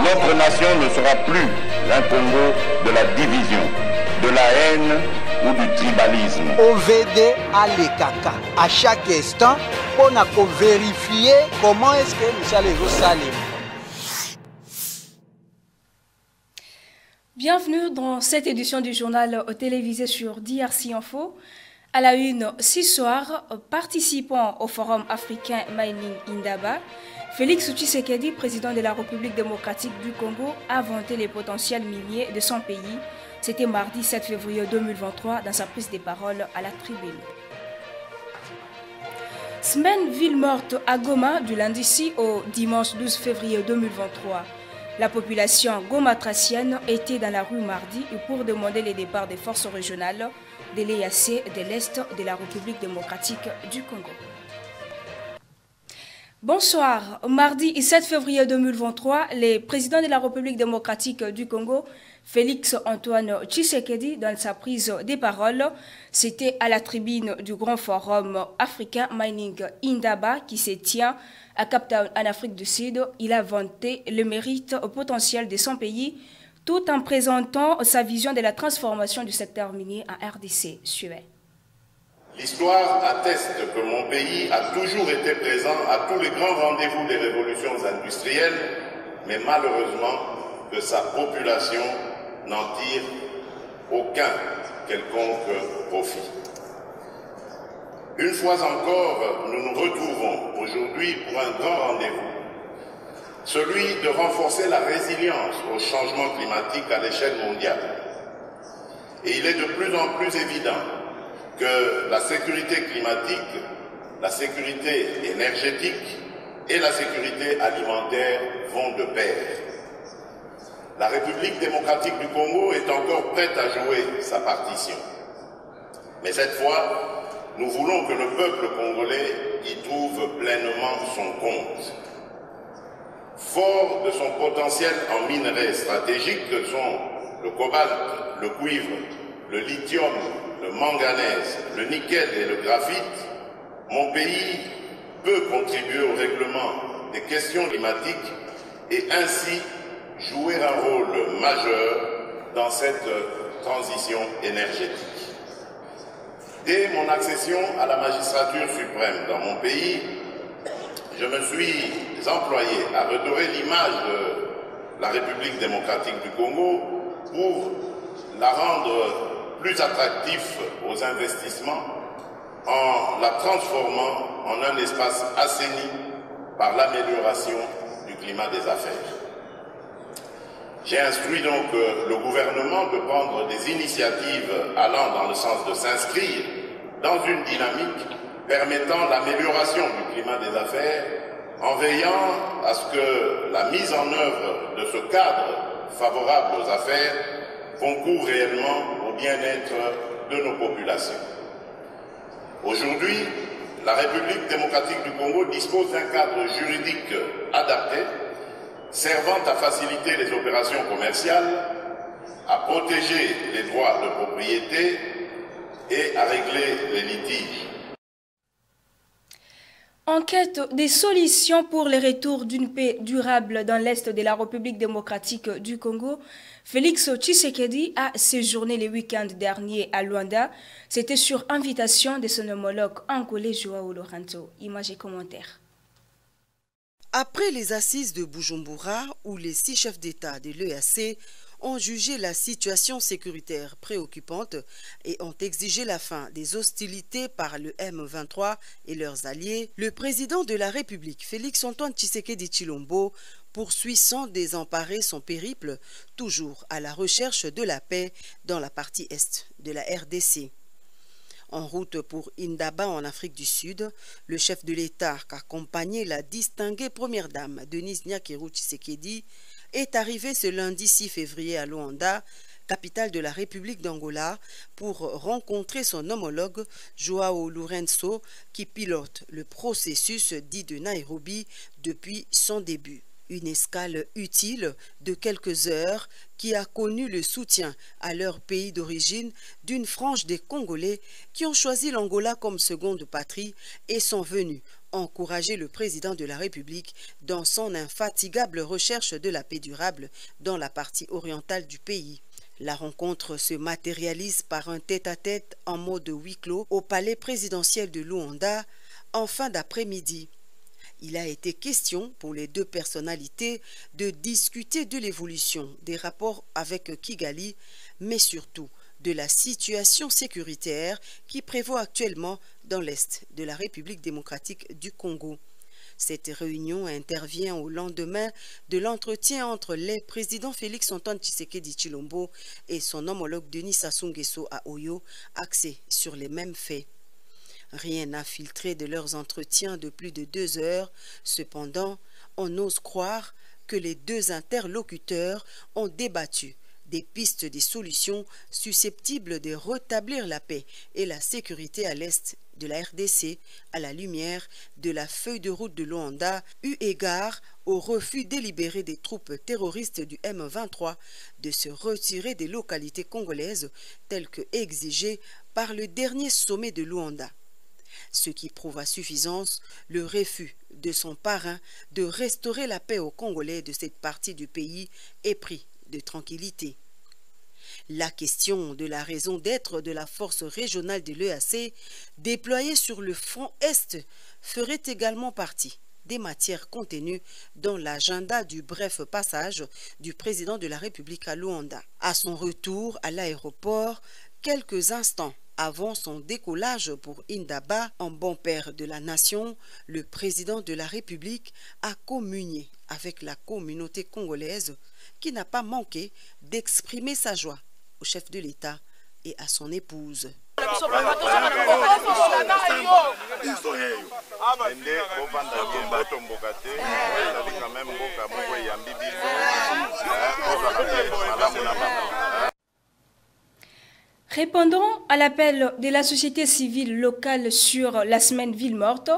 Notre nation ne sera plus un Congo de la division, de la haine ou du tribalisme. OVD à l'EKK à chaque instant pour vérifier comment est-ce que nous allons salir. Bienvenue dans cette édition du journal télévisé sur DRC Info. À la une, ce soir, participant au Forum africain Mining Indaba, Félix Tshisekedi, président de la République démocratique du Congo, a vanté les potentiels miniers de son pays. C'était mardi 7 février 2023 dans sa prise de parole à la tribune. Semaine ville morte à Goma du lundi 6 au dimanche 12 février 2023. La population gomatracienne était dans la rue mardi pour demander le départ des forces régionales de l'EAC de l'Est de la République démocratique du Congo. Bonsoir. Mardi 7 février 2023, le président de la République démocratique du Congo, Félix Antoine Tshisekedi, dans sa prise de parole, c'était à la tribune du Grand Forum africain Mining Indaba qui se tient à Cape Town, en Afrique du Sud. Il a vanté le mérite potentiel de son pays tout en présentant sa vision de la transformation du secteur minier en RDC. Suivez. L'histoire atteste que mon pays a toujours été présent à tous les grands rendez-vous des révolutions industrielles, mais malheureusement que sa population n'en tire aucun quelconque profit. Une fois encore, nous nous retrouvons aujourd'hui pour un grand rendez-vous, celui de renforcer la résilience au changement climatique à l'échelle mondiale. Et il est de plus en plus évident que la sécurité climatique, la sécurité énergétique et la sécurité alimentaire vont de pair. La République démocratique du Congo est encore prête à jouer sa partition. Mais cette fois, nous voulons que le peuple congolais y trouve pleinement son compte. Fort de son potentiel en minerais stratégiques que sont le cobalt, le cuivre, le lithium, le manganèse, le nickel et le graphite, mon pays peut contribuer au règlement des questions climatiques et ainsi jouer un rôle majeur dans cette transition énergétique. Dès mon accession à la magistrature suprême dans mon pays, je me suis employé à redorer l'image de la République démocratique du Congo pour la rendre plus attractif aux investissements en la transformant en un espace assaini par l'amélioration du climat des affaires. J'ai instruit donc le gouvernement de prendre des initiatives allant dans le sens de s'inscrire dans une dynamique permettant l'amélioration du climat des affaires en veillant à ce que la mise en œuvre de ce cadre favorable aux affaires concourt réellement au bien-être de nos populations. Aujourd'hui, la République démocratique du Congo dispose d'un cadre juridique adapté, servant à faciliter les opérations commerciales, à protéger les droits de propriété et à régler les litiges. En quête des solutions pour le retour d'une paix durable dans l'Est de la République démocratique du Congo, Félix Tshisekedi a séjourné le week-end dernier à Luanda. C'était sur invitation de son homologue angolais Joao Lourenço. Images et commentaires. Après les assises de Bujumbura, où les 6 chefs d'État de l'EAC ont jugé la situation sécuritaire préoccupante et ont exigé la fin des hostilités par le M23 et leurs alliés, le président de la République, Félix Antoine Tshisekedi Tshilombo, poursuit sans désemparer son périple, toujours à la recherche de la paix dans la partie est de la RDC. En route pour Indaba en Afrique du Sud, le chef de l'État, qu'accompagnait la distinguée première dame Denise Nyakeru Tshisekedi, est arrivé ce lundi 6 février à Luanda, capitale de la République d'Angola, pour rencontrer son homologue Joao Lourenço, qui pilote le processus dit de Nairobi depuis son début. Une escale utile de quelques heures qui a connu le soutien à leur pays d'origine d'une frange des Congolais qui ont choisi l'Angola comme seconde patrie et sont venus encouragé le président de la République dans son infatigable recherche de la paix durable dans la partie orientale du pays. La rencontre se matérialise par un tête-à-tête en mode huis clos au palais présidentiel de Luanda en fin d'après-midi. Il a été question pour les deux personnalités de discuter de l'évolution des rapports avec Kigali, mais surtout de la situation sécuritaire qui prévaut actuellement dans l'Est de la République démocratique du Congo. Cette réunion intervient au lendemain de l'entretien entre les présidents Félix Antoine Tshisekedi Tshilombo et son homologue Denis Sassou Nguesso à Oyo, axé sur les mêmes faits. Rien n'a filtré de leurs entretiens de plus de 2 heures. Cependant, on ose croire que les deux interlocuteurs ont débattu des pistes des solutions susceptibles de rétablir la paix et la sécurité à l'est de la RDC à la lumière de la feuille de route de Luanda, eu égard au refus délibéré des troupes terroristes du M23 de se retirer des localités congolaises telles que exigées par le dernier sommet de Luanda. Ce qui prouve à suffisance le refus de son parrain de restaurer la paix aux Congolais de cette partie du pays épris de tranquillité. La question de la raison d'être de la force régionale de l'EAC déployée sur le front Est ferait également partie des matières contenues dans l'agenda du bref passage du président de la République à Luanda. À son retour à l'aéroport, quelques instants avant son décollage pour Indaba, en bon père de la nation, le président de la République a communié avec la communauté congolaise qui n'a pas manqué d'exprimer sa joie au chef de l'État et à son épouse. Répondant à l'appel de la société civile locale sur la semaine ville morte,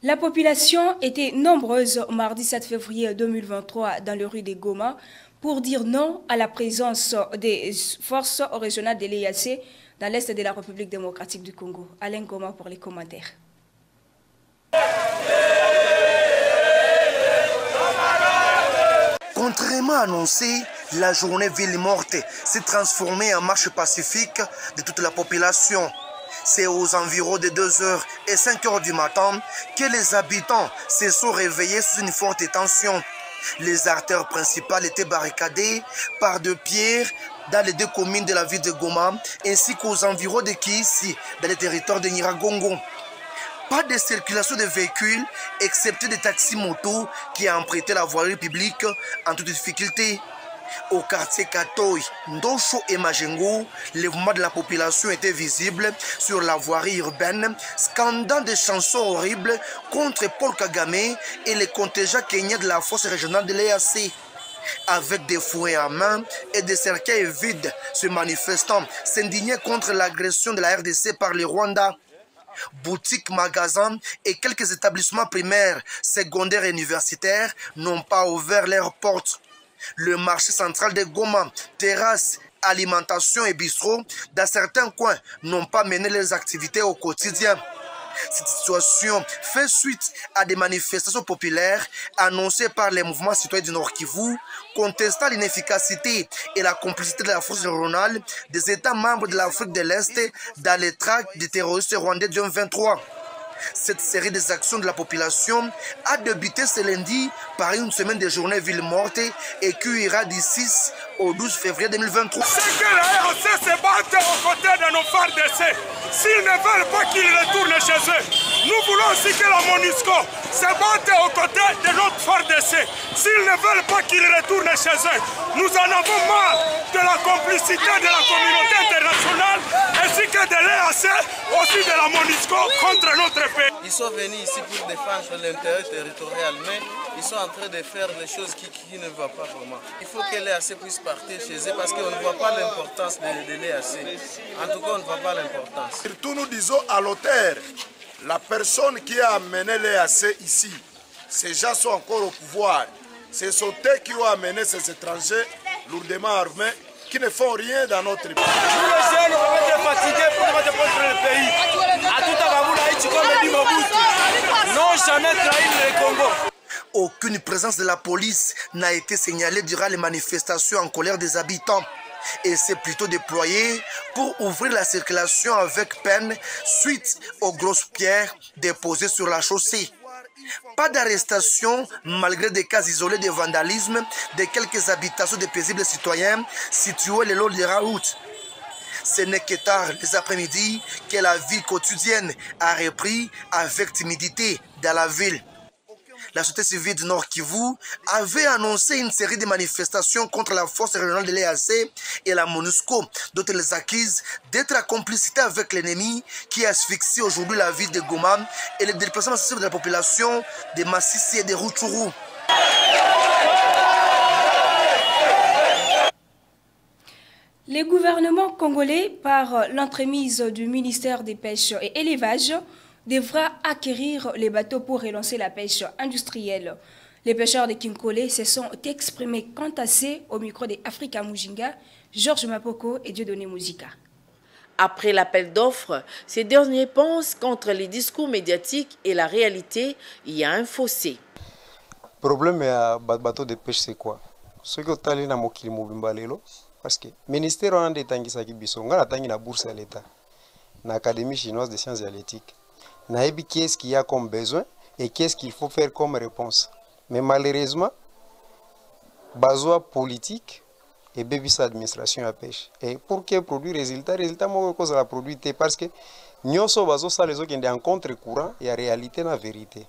la population était nombreuse mardi 7 février 2023 dans le rue des Goma pour dire non à la présence des forces régionales de l'EAC dans l'est de la République démocratique du Congo. Alain Goma pour les commentaires. Contrairement annoncé, la journée ville morte s'est transformée en marche pacifique de toute la population. C'est aux environs de 2h et 5h du matin que les habitants se sont réveillés sous une forte tension. Les artères principales étaient barricadées par deux pierres dans les deux communes de la ville de Goma ainsi qu'aux environs de Kiisi dans le territoire de Nyiragongo. Pas de circulation de véhicules, excepté des taxis-motos qui empruntaient la voirie publique en toute difficulté. Au quartier Katoy, Ndosho et Majengo, les mouvements de la population étaient visibles sur la voirie urbaine, scandant des chansons horribles contre Paul Kagame et les contingents kenyans de la force régionale de l'EAC. Avec des fouets en main et des cercueils vides, ces manifestants s'indignaient contre l'agression de la RDC par le Rwanda. Boutiques, magasins et quelques établissements primaires, secondaires et universitaires n'ont pas ouvert leurs portes. Le marché central de Goma, terrasses, alimentation et bistrots, dans certains coins, n'ont pas mené les activités au quotidien. Cette situation fait suite à des manifestations populaires annoncées par les mouvements citoyens du Nord Kivu, contestant l'inefficacité et la complicité de la force régionale des États membres de l'Afrique de l'Est dans les tracts des terroristes rwandais du M23. Cette série des actions de la population a débuté ce lundi par une semaine de journée ville morte et qui ira du 6 au 12 février 2023. C'est que la ROC se batte aux côtés de nos FARDC. S'ils ne veulent pas qu'ils retournent chez eux, nous voulons aussi que la MONUSCO se batte aux côtés de notre FARDC. S'ils ne veulent pas qu'ils retournent chez eux, nous en avons marre de la complicité de la communauté internationale ainsi que de l'EAC, aussi de la MONUSCO contre notre pays. Ils sont venus ici pour défendre l'intérêt territorial, mais ils sont en train de faire des choses qui ne vont pas vraiment. Il faut que l'EAC puisse partir chez eux parce qu'on ne voit pas l'importance de l'EAC. En tout cas, on ne voit pas l'importance. Surtout, nous disons à l'auteur, la personne qui a amené l'EAC ici, ces gens sont encore au pouvoir. C'est sont eux qui ont amené ces étrangers lourdement armés qui ne font rien dans notre pays. Nous les jeunes, on va être fatigués pour défendre le pays. À tout à n'ont jamais trahi le Congo. Aucune présence de la police n'a été signalée durant les manifestations en colère des habitants. Et c'est plutôt déployé pour ouvrir la circulation avec peine suite aux grosses pierres déposées sur la chaussée. Pas d'arrestation malgré des cas isolés de vandalisme de quelques habitations de paisibles citoyens situés le long de la route. Ce n'est que tard les après-midi que la vie quotidienne a repris avec timidité dans la ville. La société civile du Nord Kivu avait annoncé une série de manifestations contre la force régionale de l'EAC et la MONUSCO, dont elles accusent d'être en complicité avec l'ennemi qui asphyxie aujourd'hui la ville de Goma et le déplacement massif de la population de Massissi et de Rutshuru. Les gouvernements congolais, par l'entremise du ministère des Pêches et Élevage, devra acquérir les bateaux pour relancer la pêche industrielle. Les pêcheurs de Kinkole se sont exprimés quant à ces au micro de Africa Mujinga, Georges Mapoko et Dieudonné Mouzika. Après l'appel d'offres, ces derniers pensent qu'entre les discours médiatiques et la réalité, il y a un fossé. Le problème à bateau de pêche, c'est quoi? Ce que tu as dit, parce que le ministère a des la bourse à l'État, l'Académie chinoise des sciences halieutiques. Qu'est-ce qu'il y a comme besoin et qu'est-ce qu'il faut faire comme réponse. Mais malheureusement, besoin politique et bébé administration à pêche. Et pour qu'il y ait produit résultat moi cause la produit parce que nous sommes ça les autres qui en contre-courant et en réalité la vérité.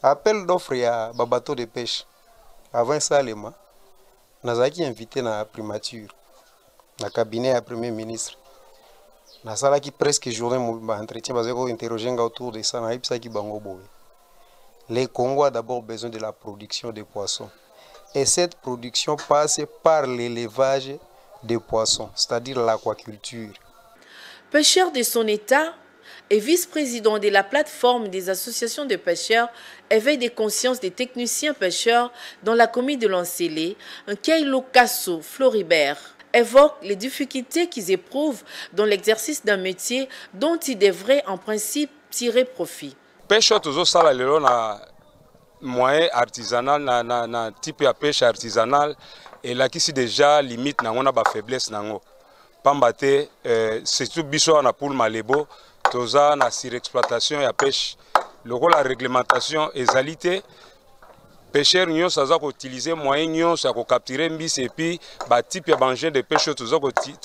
Appel d'offres à bateau de pêche. Avant ça, nous avons invité la primature, le cabinet à premier ministre. Na sala qui presque journée entretien basé ko interroger autour de ça na ipsa ki bango boy. Le Congo a d'abord besoin de la production de poissons et cette production passe par l'élevage des poissons, c'est-à-dire l'aquaculture. Pêcheur de son état et vice-président de la plateforme des associations de pêcheurs, éveil des consciences des techniciens pêcheurs dans la commune de Lancélé, Keilo Kasso Floribert évoque les difficultés qu'ils éprouvent dans l'exercice d'un métier dont ils devraient en principe tirer profit. Pêche toujours ça là moyen artisanal na type de pêche artisanal et là qui c'est déjà limite na on a ba faiblesse nango. Pambate surtout biso na pour malebo toza na surexploitation ya pêche. Le rôle la réglementation ezalité pêcheurs nous savons utiliser moyen nous savons capturer mbisi et puis ba type ya engin de pêche tous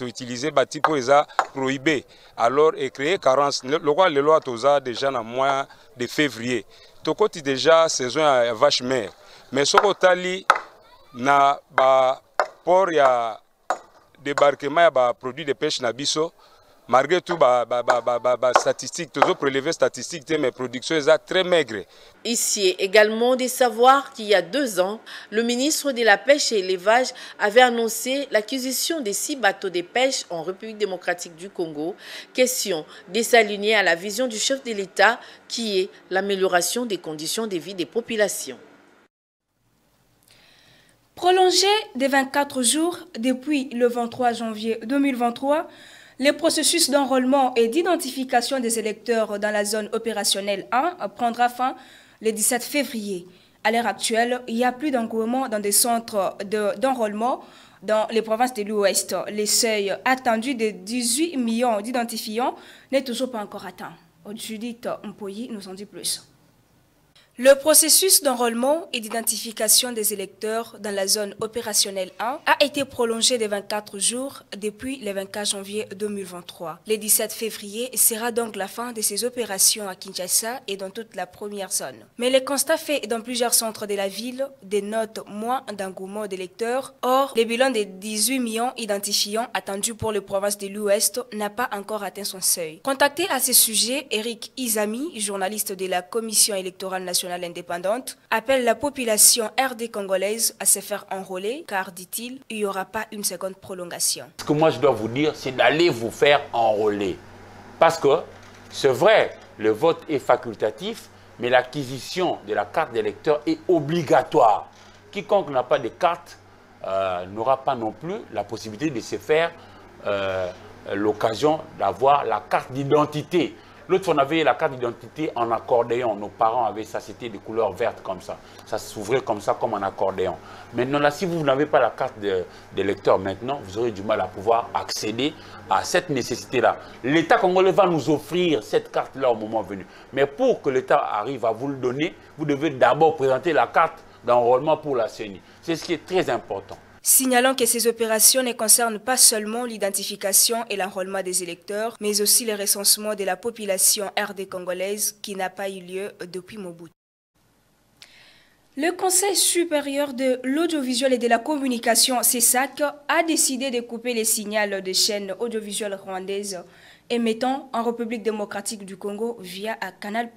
utiliser ba type eza prohibé alors et créer carence le loi toza déjà na mois de février to côté déjà saison ya vache mère mais soko tali na ba port ya débarquement ya ba produits de pêche na biso malgré tout, statistiques, toujours prélever statistiques, mais production est très maigre. Ici également de savoir qu'il y a 2 ans, le ministre de la Pêche et l'Élevage avait annoncé l'acquisition de 6 bateaux de pêche en République démocratique du Congo. Question de s'aligner à la vision du chef de l'État qui est l'amélioration des conditions de vie des populations. Prolongé de 24 jours depuis le 23 janvier 2023, le processus d'enrôlement et d'identification des électeurs dans la zone opérationnelle 1 prendra fin le 17 février. À l'heure actuelle, il n'y a plus d'engouement dans des centres d'enrôlement dans les provinces de l'Ouest. Le seuil attendu de 18 millions d'identifiants n'est toujours pas encore atteint. Judith Mpoyi nous en dit plus. Le processus d'enrôlement et d'identification des électeurs dans la zone opérationnelle 1 a été prolongé de 24 jours depuis le 24 janvier 2023. Le 17 février sera donc la fin de ces opérations à Kinshasa et dans toute la première zone. Mais le constat fait dans plusieurs centres de la ville dénote moins d'engouement d'électeurs. Or, le bilan des 18 millions identifiants attendus pour les provinces de l'Ouest n'a pas encore atteint son seuil. Contacté à ce sujet, Eric Izami, journaliste de la Commission électorale nationale indépendante, appelle la population RD congolaise à se faire enrôler car, dit-il, il n'y aura pas une seconde prolongation. Ce que moi je dois vous dire, c'est d'aller vous faire enrôler. Parce que c'est vrai, le vote est facultatif, mais l'acquisition de la carte d'électeur est obligatoire. Quiconque n'a pas de carte n'aura pas non plus la possibilité de se faire l'occasion d'avoir la carte d'identité. L'autre fois, on avait la carte d'identité en accordéon. Nos parents avaient ça, c'était des couleurs vertes comme ça. Ça s'ouvrait comme ça, comme un accordéon. Maintenant, là, si vous n'avez pas la carte d'électeur maintenant, vous aurez du mal à pouvoir accéder à cette nécessité-là. L'État congolais va nous offrir cette carte-là au moment venu. Mais pour que l'État arrive à vous le donner, vous devez d'abord présenter la carte d'enrôlement pour la CENI. C'est ce qui est très important. Signalant que ces opérations ne concernent pas seulement l'identification et l'enrôlement des électeurs, mais aussi le recensement de la population RD congolaise qui n'a pas eu lieu depuis Mobutu. Le Conseil supérieur de l'audiovisuel et de la communication, CESAC, a décidé de couper les signaux des chaînes audiovisuelles rwandaises émettant en République démocratique du Congo via Canal+.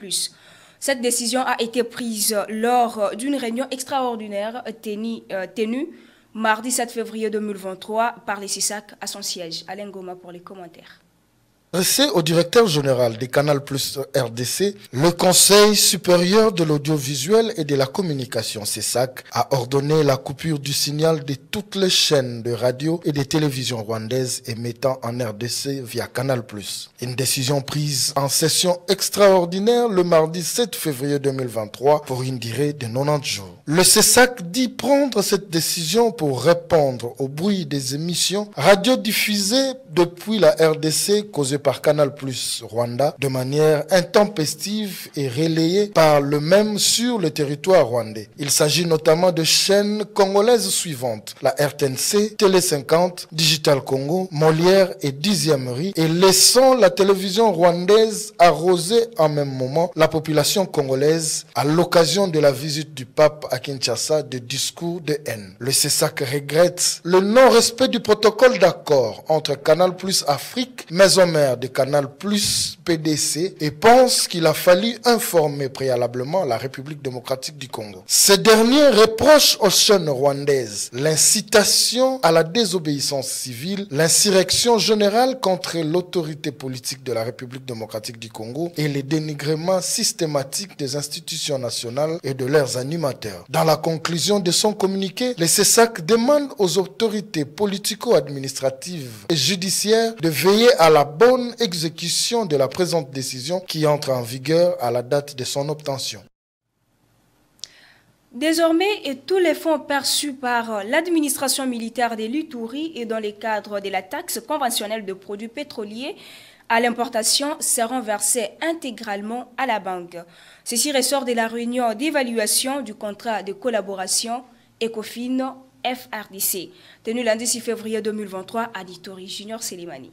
Cette décision a été prise lors d'une réunion extraordinaire tenue mardi 7 février 2023 par les CESAC à son siège. Alain Goma pour les commentaires. Adressé au directeur général des Canal+ RDC, le Conseil supérieur de l'audiovisuel et de la communication CESAC a ordonné la coupure du signal de toutes les chaînes de radio et de télévision rwandaises émettant en RDC via Canal+. Une décision prise en session extraordinaire le mardi 7 février 2023 pour une durée de 90 jours. Le CESAC dit prendre cette décision pour répondre au bruit des émissions radiodiffusées depuis la RDC causées par Canal+ Rwanda de manière intempestive et relayée par le même sur le territoire rwandais. Il s'agit notamment de chaînes congolaises suivantes, la RTNC, Télé 50, Digital Congo, Molière et 10e Riz, et laissant la télévision rwandaise arroser en même moment la population congolaise à l'occasion de la visite du pape à Kinshasa de discours de haine. Le CESAC regrette le non-respect du protocole d'accord entre Canal+ Afrique, maison mère de Canal+ PDC, et pense qu'il a fallu informer préalablement la République démocratique du Congo. Ces derniers reprochent aux chaînes rwandaises l'incitation à la désobéissance civile, l'insurrection générale contre l'autorité politique de la République démocratique du Congo et les dénigrements systématiques des institutions nationales et de leurs animateurs. Dans la conclusion de son communiqué, le CESAC demande aux autorités politico-administratives et judiciaires de veiller à la bonne exécution de la présente décision qui entre en vigueur à la date de son obtention. Désormais, tous les fonds perçus par l'administration militaire de l'Ituri et dans le cadre de la taxe conventionnelle de produits pétroliers à l'importation seront versés intégralement à la banque. Ceci ressort de la réunion d'évaluation du contrat de collaboration ECOFIN FRDC, tenue lundi 6 février 2023 à l'Ituri. Junior Selimani.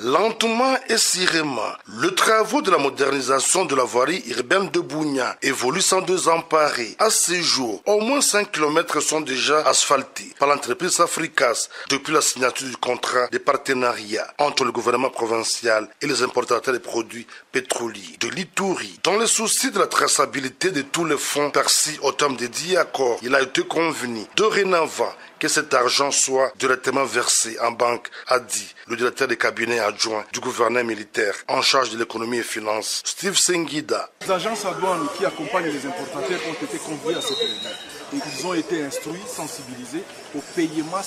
Lentement et sirément, le travaux de la modernisation de la voirie urbaine de Bounia évolue sans désemparer. À ce jour, au moins 5 km sont déjà asphaltés par l'entreprise Africas depuis la signature du contrat de partenariat entre le gouvernement provincial et les importateurs de produits pétroliers de l'Ituri. Dans le souci de la traçabilité de tous les fonds perçus au terme des 10 accords, il a été convenu dorénavant que cet argent soit directement versé en banque, a dit le directeur de cabinet adjoint du gouverneur militaire en charge de l'économie et finances, Steve Sengida. Les agences à douane qui accompagnent les importateurs ont été conviés à cette réunion et ils ont été instruits, sensibilisés au paiement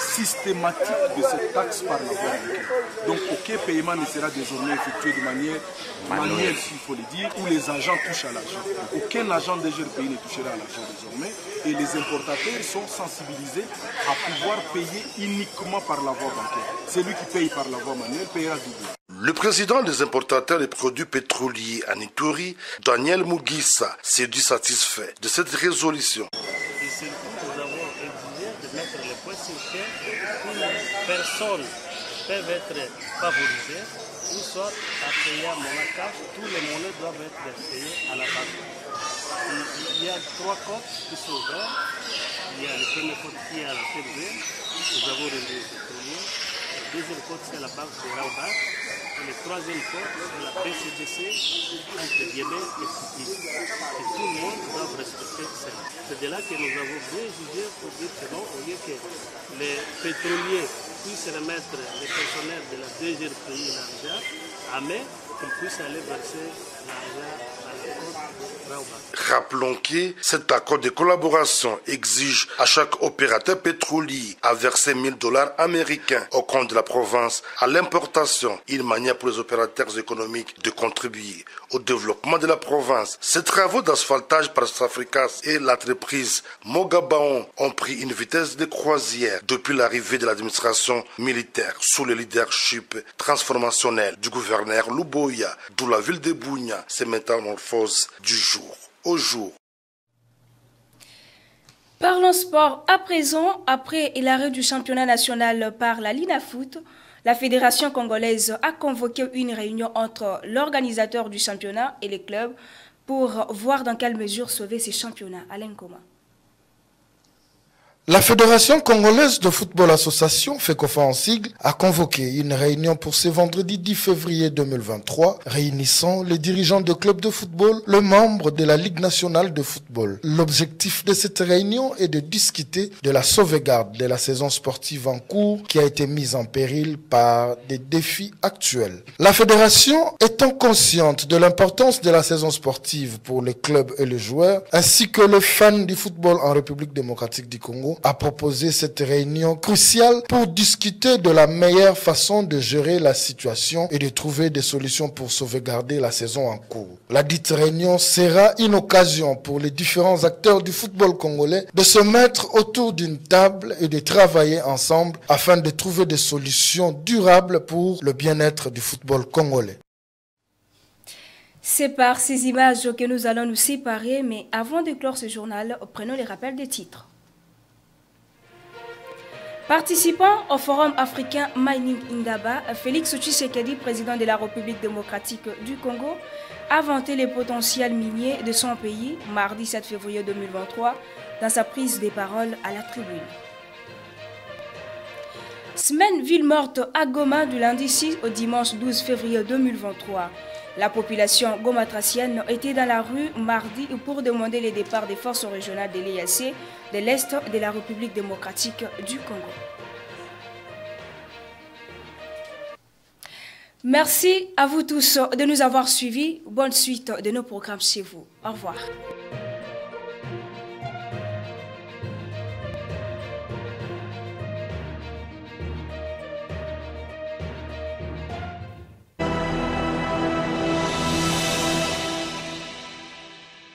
systématique de cette taxe par la voie bancaire. Donc aucun paiement ne sera désormais effectué de manière manuelle, s'il faut le dire, où les agents touchent à l'argent. Aucun agent DGRPI ne touchera à l'argent désormais et les importateurs sont sensibilisés à pouvoir payer uniquement par la voie bancaire. Celui qui paye par la voie manuelle payera double. Le président des importateurs de produits pétroliers à Ituri, Daniel Mugisa, s'est dit satisfait de cette résolution. Et surtout, nous avons exigé de mettre les points sur terre où les personnes peuvent être favorisées, ou soit à payer à Monacash, tous les monnaies doivent être payées à la banque. Il y a 3 codes qui sont ouverts. Il y a le premier code qui est à la TV, nous avons rendu pétrolier. Le deuxième code, c'est la banque de Raubat. Et le troisième code, c'est la BCDC, entre guillemets, et Titi. Et tout le monde doit respecter ça. C'est de là que nous avons bien jugé pour dire que non, au lieu que les pétroliers puissent remettre les personnels de la DGRPI l'argent, mais qu'ils puissent aller verser l'argent à Rappelons que cet accord de collaboration exige à chaque opérateur pétrolier à verser $1000 américains au compte de la province à l'importation, une manière pour les opérateurs économiques de contribuer au développement de la province. Ces travaux d'asphaltage par Safricas et l'entreprise Mogabaon ont pris une vitesse de croisière depuis l'arrivée de l'administration militaire sous le leadership transformationnel du gouverneur Luboya, d'où la ville de Bunia se métamorphose du jour au jour. Parlons sport à présent. Après l'arrêt du championnat national par la Linafoot, la Fédération congolaise a convoqué une réunion entre l'organisateur du championnat et les clubs pour voir dans quelle mesure sauver ces championnats. Alain Koma. La Fédération congolaise de football association, FECOFA en sigle, a convoqué une réunion pour ce vendredi 10 février 2023, réunissant les dirigeants de clubs de football, les membres de la Ligue nationale de football. L'objectif de cette réunion est de discuter de la sauvegarde de la saison sportive en cours qui a été mise en péril par des défis actuels. La Fédération, étant consciente de l'importance de la saison sportive pour les clubs et les joueurs, ainsi que les fans du football en République démocratique du Congo, a proposé cette réunion cruciale pour discuter de la meilleure façon de gérer la situation et de trouver des solutions pour sauvegarder la saison en cours. La dite réunion sera une occasion pour les différents acteurs du football congolais de se mettre autour d'une table et de travailler ensemble afin de trouver des solutions durables pour le bien-être du football congolais. C'est par ces images que nous allons nous séparer, mais avant de clore ce journal, prenons les rappels des titres. Participant au Forum africain Mining Indaba, Félix Tshisekedi, président de la République démocratique du Congo, a vanté les potentiels miniers de son pays mardi 7 février 2023 dans sa prise de parole à la tribune. Semaine ville morte à Goma du lundi 6 au dimanche 12 février 2023. La population gomatracienne était dans la rue mardi pour demander le départ des forces régionales de l'EAC de l'Est de la République démocratique du Congo. Merci à vous tous de nous avoir suivis. Bonne suite de nos programmes chez vous. Au revoir.